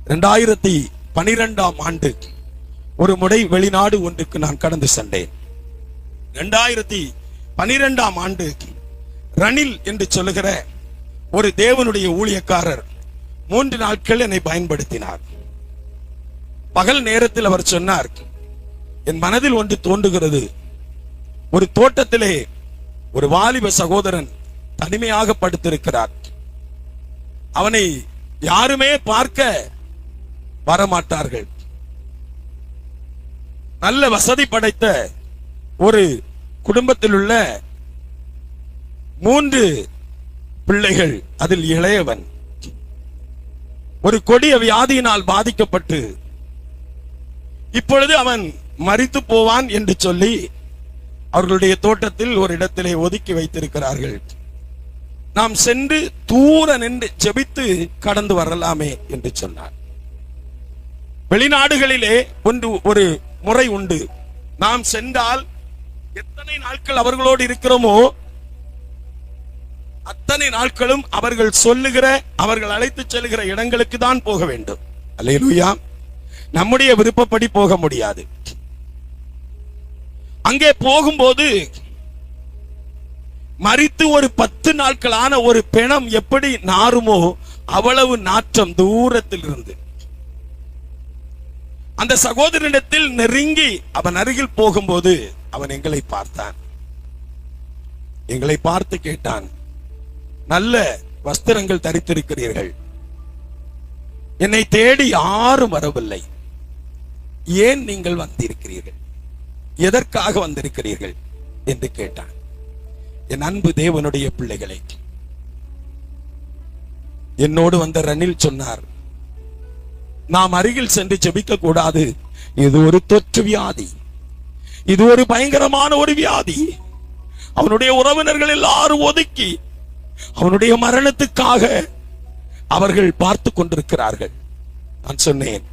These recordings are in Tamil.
2012 ஒரு முறை வெளிநாடு ஒன்றுக்கு நான் கடந்து சென்றேன். 2012 ரணில் என்று சொல்லுகிற ஒரு தேவனுடைய ஊழியக்காரர் 3 நாட்கள் என்னை பயன்படுத்தினார். பகல் நேரத்தில் அவர் சொன்னார், என் மனதில் ஒன்று தோன்றுகிறது. ஒரு தோட்டத்திலே ஒரு வாலிப சகோதரன் தனிமையாக படுத்திருக்கிறார். அவனை யாருமே பார்க்க வரமாட்டார்கள். நல்ல வசதி படைத்த ஒரு குடும்பத்தில் உள்ள 3 பிள்ளைகள், அதில் இளையவன் ஒரு கொடிய வியாதியினால் பாதிக்கப்பட்டு இப்பொழுது அவன் மரித்து போவான் என்று சொல்லி அவர்களுடைய தோட்டத்தில் ஒரு இடத்திலே ஒதுக்கி வைத்திருக்கிறார்கள். நாம் சென்று தூர நின்று ஜெபித்து கடந்து வரலாமே என்று சொன்னார். வெளிநாடுகளிலே ஒரு முறை உண்டு. நாம் சென்றால் எத்தனை நாட்கள் அவர்களோடு இருக்கிறோமோ அத்தனை நாட்களும் அவர்கள் சொல்லுகிற, அவர்கள் அழைத்து செல்லுகிற இடங்களுக்கு தான் போக வேண்டும். அல்லேலூயா. நம்முடைய விருப்பப்படி போக முடியாது. அங்கே போகும்போது மரித்து ஒரு 10 நாட்களான ஒரு பிணம் எப்படி நாறுமோ அவ்வளவு நாற்றம் தூரத்தில் இருந்து. அந்த சகோதரனிடத்தில் நெருங்கி அவன் அருகில் போகும்போது அவன் எங்களை பார்த்தான். எங்களை பார்த்து கேட்டான், நல்ல வஸ்திரங்கள் தரித்திருக்கிறீர்கள், என்னை தேடி யாரும் வரவில்லை, ஏன் நீங்கள் வந்திருக்கிறீர்கள், எதற்காக வந்திருக்கிறீர்கள் என்று கேட்டான். என் அன்பு தேவனுடைய பிள்ளைகளை, என்னோடு வந்த ரணில் சொன்னார், நாம் அருகில் சென்று ஜெபிக்க கூடாது, இது ஒரு தொற்று வியாதி, இது ஒரு பயங்கரமான ஒரு வியாதி. அவனுடைய உறவினர்கள் எல்லாரும் ஒதுக்கி அவனுடைய மரணத்துக்காக அவர்கள் பார்த்து கொண்டிருக்கிறார்கள். நான் சொன்னேன்,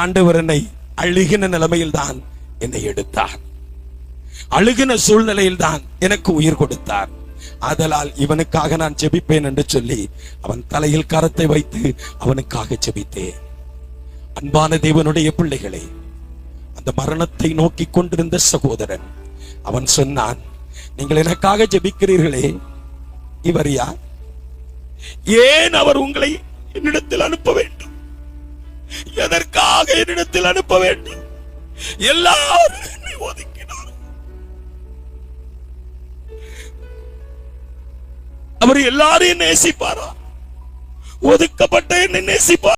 ஆண்டவர் என்னை அழுகின நிலைமையில் தான் என்னை எடுத்தார், அழுகின சூழ்நிலையில் தான் எனக்கு உயிர் கொடுத்தார். ஆதலால் இவனுக்காக நான் ஜெபிப்பேன் என்று சொல்லி அவன் தலையில் கரத்தை வைத்து அவனுக்காக ஜெபித்தேன். அன்பான தேவனுடைய பிள்ளைகளே, அந்த மரணத்தை நோக்கி கொண்டிருந்த சகோதரன் அவன் சொன்னான், நீங்கள் எனக்காக ஜெபிக்கிறீர்களே, இவர் யார்? ஏன் அவர் உங்களை என்னிடத்தில் அனுப்ப வேண்டும்? எதற்காக என்னிடத்தில் அனுப்ப வேண்டும்? எல்லாரும் என்னை ஒதுக்கினார். அவர் எல்லாரையும் நேசிப்பாரா? ஒதுக்கப்பட்ட என்னை நேசிப்பார்.